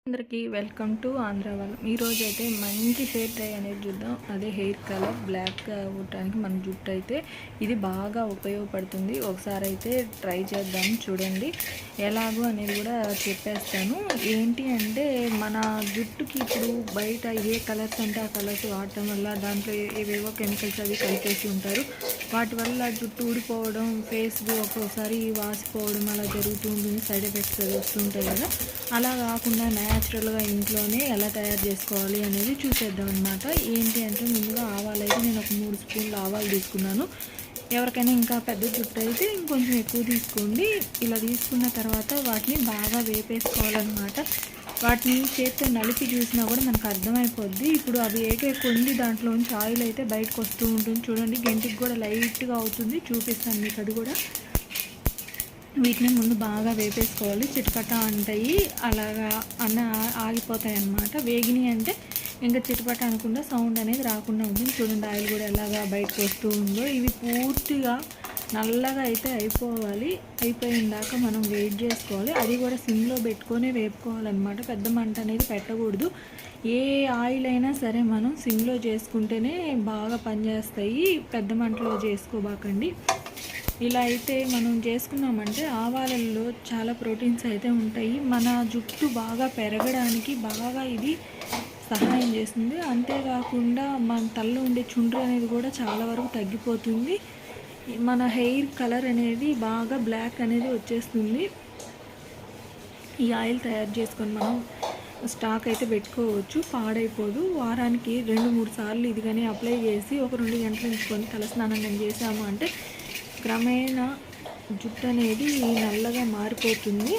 అందరికీ welcome to Andhra వాళ్ళం. ఈరోజు అయితే మంచి హెయిర్ డై అనేది చూద్దాం. అదే హెయిర్ కలర్ బ్లాక్ అవ్వటానికి మన జుట్టు అయితే ఇది బాగా ఉపయోగపడుతుంది. ఒకసారి అయితే ట్రై చేద్దాం, చూడండి ఎలాగో అనేది కూడా చెప్పేస్తాను. ఏంటి అంటే మన జుట్టుకి ఇప్పుడు బయట ఏ కలర్స్ అంటే ఆ కలర్స్ వాడటం వల్ల దాంట్లో ఏవేవో కెమికల్స్ అవి కలిపేసి ఉంటారు. వాటి వల్ల జుట్టు ఊడిపోవడం, ఫేస్ ఒక్కోసారి వాసిపోవడం అలా జరుగుతూ ఉంటుంది. సైడ్ ఎఫెక్ట్స్ వస్తుంటాయి కదా. అలా కాకుండా న్యాచురల్గా ఇంట్లోనే ఎలా తయారు చేసుకోవాలి అనేది చూసేద్దాం అనమాట. ఏంటి అంటే ముందుగా ఆవాలు అయితే నేను ఒక 3 స్పూన్లు ఆవాలు తీసుకున్నాను. ఎవరికైనా ఇంకా పెద్ద జుట్టు అయితే ఇంకొంచెం ఎక్కువ తీసుకోండి. ఇలా తీసుకున్న తర్వాత వాటిని బాగా వేపేసుకోవాలన్నమాట. వాటిని చేతితో నలిపి చూసినా కూడా మనకు అర్థమైపోద్ది. ఇప్పుడు అవి ఏకే కొన్ని దాంట్లోంచి ఆయిల్ అయితే బయటకు వస్తూ ఉంటుంది. చూడండి, గంటికి కూడా లైట్గా అవుతుంది. చూపిస్తాను మీకు అది కూడా. వీటిని ముందు బాగా వేపేసుకోవాలి. చిటపట అంటాయి, అలాగా ఆగిపోతాయి అన్నమాట. వేగిని అంటే ఇంకా చిటపట అనుకుండా సౌండ్ అనేది రాకుండా ఉంటుంది. చూడండి ఆయిల్ కూడా ఎలాగా బయటకు వస్తూ ఉందో. ఇవి పూర్తిగా నల్లగా అయితే అయిపోవాలి. అయిపోయిన దాకా మనం వెయిట్ చేసుకోవాలి. అది కూడా సిమ్లో పెట్టుకొని వేపుకోవాలన్నమాట. పెద్ద మంట అనేది పెట్టకూడదు. ఏ ఆయిల్ అయినా సరే మనం సిమ్లో చేసుకుంటేనే బాగా పనిచేస్తాయి. పెద్ద మంటలో చేసుకోబాకండి. ఇలా అయితే మనం చేసుకున్నామంటే ఆవాలలో చాలా ప్రోటీన్స్ అయితే ఉంటాయి. మన జుట్టు బాగా పెరగడానికి బాగా ఇది సహాయం చేస్తుంది. అంతేకాకుండా మన తలలో ఉండే చుండ్రు అనేది కూడా చాలా వరకు తగ్గిపోతుంది. మన హెయిర్ కలర్ అనేది బాగా బ్లాక్ అనేది వచ్చేస్తుంది. ఈ ఆయిల్ తయారు చేసుకొని మనం స్టాక్ అయితే పెట్టుకోవచ్చు, పాడైపోదు. వారానికి 2-3 సార్లు ఇది కానీ అప్లై చేసి ఒక 2 గంటలు ఉంచుకొని తలస్నానం కానీ చేసాము అంటే క్రమేణా జుట్టు అనేది నల్లగా మారిపోతుంది.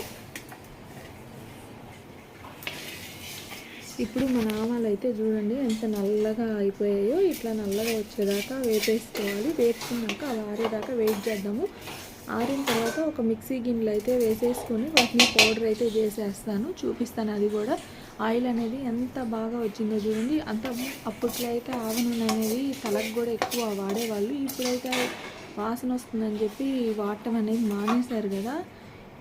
ఇప్పుడు మన ఆవాలు అయితే చూడండి ఎంత నల్లగా అయిపోయాయో. ఇట్లా నల్లగా వచ్చేదాకా వేపేసుకోవాలి. వేసుకున్నాక అవి ఆరేదాకా వెయిట్ చేద్దాము. ఆరిన తర్వాత ఒక మిక్సీ గిన్నెలు అయితే వేసేసుకొని వాటిని పౌడర్ అయితే చేసేస్తాను, చూపిస్తాను అది కూడా. ఆయిల్ అనేది ఎంత బాగా వచ్చిందో చూడండి. అప్పట్లో అయితే ఆవ నూనె అనేది తలకు కూడా ఎక్కువ వాడేవాళ్ళు. ఇప్పుడైతే వాసన వస్తుందని చెప్పి వాడటం అనేది మానేశారు కదా.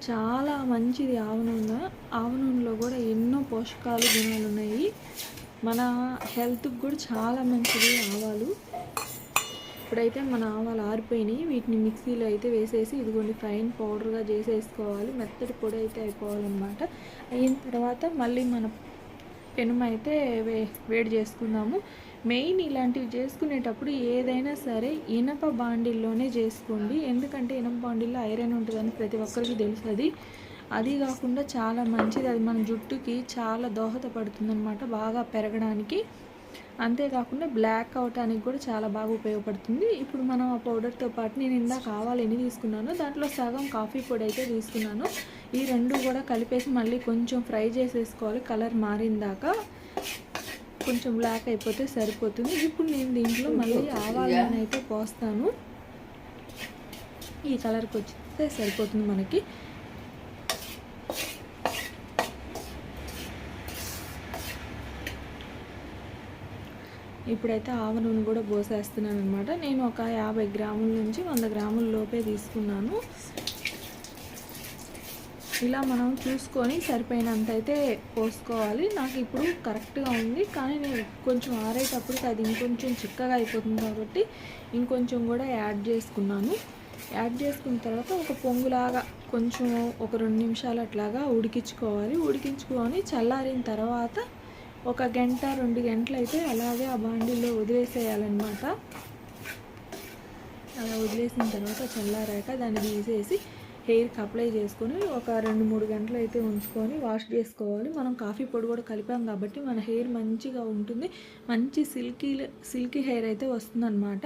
చాలా మంచిది ఆవ నూనె. ఆవ నూనెలో కూడా ఎన్నో పోషకాలు గుణాలు ఉన్నాయి. మన హెల్త్కి కూడా చాలా మంచిది ఆవాలు. ఇప్పుడైతే మన ఆవాలు ఆరిపోయినాయి. వీటిని మిక్సీలో అయితే వేసేసి ఇదిగోండి ఫైన్ పౌడర్గా చేసేసుకోవాలి. మెత్తటి పొడి అయితే అయిపోవాలన్నమాట. అయిన తర్వాత మళ్ళీ మన పెనుము అయితే వేడి చేసుకుందాము. మెయిన్ ఇలాంటివి చేసుకునేటప్పుడు ఏదైనా సరే ఇనప బాండిల్లోనే చేసుకోండి. ఎందుకంటే ఇనప బాండిల్లో ఐరన్ ఉంటుందని ప్రతి ఒక్కరికి తెలుస్తుంది. అది కాకుండా చాలా మంచిది. అది మన జుట్టుకి చాలా దోహదపడుతుంది అనమాట, బాగా పెరగడానికి. అంతేకాకుండా బ్లాక్ అవటానికి కూడా చాలా బాగా ఉపయోగపడుతుంది. ఇప్పుడు మనం ఆ పౌడర్తో పాటు నేను ఇందాక ఆవాలు ఎన్ని తీసుకున్నానో దాంట్లో సగం కాఫీ పొడి అయితే తీసుకున్నాను. ఈ రెండు కూడా కలిపేసి మళ్ళీ కొంచెం ఫ్రై చేసేసుకోవాలి. కలర్ మారిందాక కొంచెం బ్లాక్ అయిపోతే సరిపోతుంది. ఇప్పుడు నేను దీంట్లో మళ్ళీ ఆవాలను అయితే పోస్తాను. ఈ కలర్కి వచ్చితే సరిపోతుంది మనకి. ఇప్పుడైతే ఆవ నూనె కూడా పోసేస్తున్నాను అనమాట. నేను ఒక 50 గ్రాముల నుంచి 100 గ్రాముల లోపే తీసుకున్నాను. ఇలా మనం చూసుకొని సరిపోయినంత అయితే పోసుకోవాలి. నాకు ఇప్పుడు కరెక్ట్గా ఉంది, కానీ నేను కొంచెం ఆరేటప్పటికి అది ఇంకొంచెం చిక్కగా అయిపోతుంది కాబట్టి ఇంకొంచెం కూడా యాడ్ చేసుకున్నాను. యాడ్ చేసుకున్న తర్వాత ఒక పొంగులాగా కొంచెం ఒక 2 నిమిషాలు అట్లాగా ఉడికించుకోవాలి. ఉడికించుకొని చల్లారిన తర్వాత ఒక గంట 2 గంటలు అయితే అలాగే ఆ బాండీలో వదిలేసేయాలన్నమాట. అలా వదిలేసిన తర్వాత చల్లారాక దాన్ని తీసేసి హెయిర్కి అప్లై చేసుకొని ఒక 2-3 గంటలు అయితే ఉంచుకొని వాష్ చేసుకోవాలి. మనం కాఫీ పొడి కూడా కలిపాం కాబట్టి మన హెయిర్ మంచిగా ఉంటుంది. మంచి సిల్కీ హెయిర్ అయితే వస్తుందన్నమాట.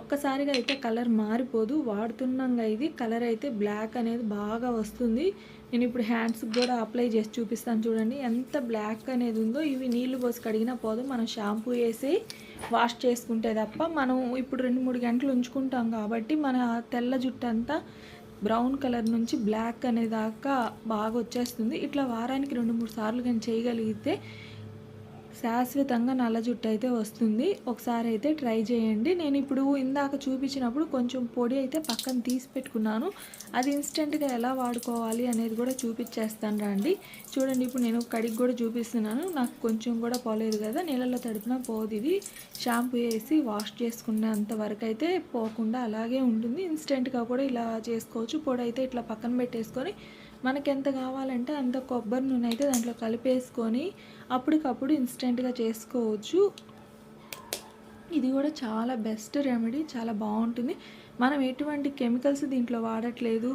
ఒక్కసారిగా అయితే కలర్ మారిపోదు. వాడుతున్నాగా ఇది కలర్ అయితే బ్లాక్ అనేది బాగా వస్తుంది. నేను ఇప్పుడు హ్యాండ్స్కి కూడా అప్లై చేసి చూపిస్తాను. చూడండి ఎంత బ్లాక్ అనేది ఉందో. ఇవి నీళ్లు పోసి కడిగినా పోదు, మనం షాంపూ వేసి వాష్ చేసుకుంటే తప్ప. మనం ఇప్పుడు 2-3 గంటలు ఉంచుకుంటాం కాబట్టి మన తెల్ల జుట్టు అంతా బ్రౌన్ కలర్ నుంచి బ్లాక్ అనేదాకా బాగా వచ్చేస్తుంది. ఇట్లా వారానికి 2-3 సార్లు కానీ చేయగలిగితే శాశ్వతంగా నల్ల జుట్టు అయితే వస్తుంది. ఒకసారి అయితే ట్రై చేయండి. నేను ఇప్పుడు ఇందాక చూపించినప్పుడు కొంచెం పొడి అయితే పక్కన తీసి పెట్టుకున్నాను. అది ఇన్స్టెంట్గా ఎలా వాడుకోవాలి అనేది కూడా చూపించేస్తాను రండి. చూడండి, ఇప్పుడు నేను కడిగి కూడా చూపిస్తున్నాను. నాకు కొంచెం కూడా పోలేదు కదా, నీళ్ళలో తడిపినా పోదు. ఇది షాంపూ వేసి వాష్ చేసుకునేంత వరకు అయితే పోకుండా అలాగే ఉంటుంది. ఇన్స్టెంట్గా కూడా ఇలా చేసుకోవచ్చు. పొడి అయితే ఇట్లా పక్కన పెట్టేసుకొని మనకి ఎంత కావాలంటే అంత కొబ్బరి నూనె అయితే దాంట్లో కలిపేసుకొని అప్పటికప్పుడు ఇన్స్టెంట్గా చేసుకోవచ్చు. ఇది కూడా చాలా బెస్ట్ రెమెడీ, చాలా బాగుంటుంది. మనం ఎటువంటి కెమికల్స్ దీంట్లో వాడట్లేదు,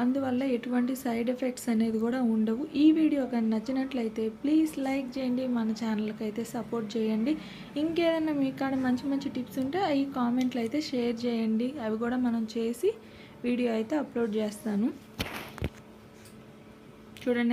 అందువల్ల ఎటువంటి సైడ్ ఎఫెక్ట్స్ అనేది కూడా ఉండవు. ఈ వీడియో కానీ నచ్చినట్లయితే ప్లీజ్ లైక్ చేయండి, మన ఛానల్కి అయితే సపోర్ట్ చేయండి. ఇంకేదైనా మీ కాడ మంచి మంచి టిప్స్ ఉంటే అవి కామెంట్లు అయితే షేర్ చేయండి. అవి కూడా మనం చేసి వీడియో అయితే అప్లోడ్ చేస్తాను. చూడండి.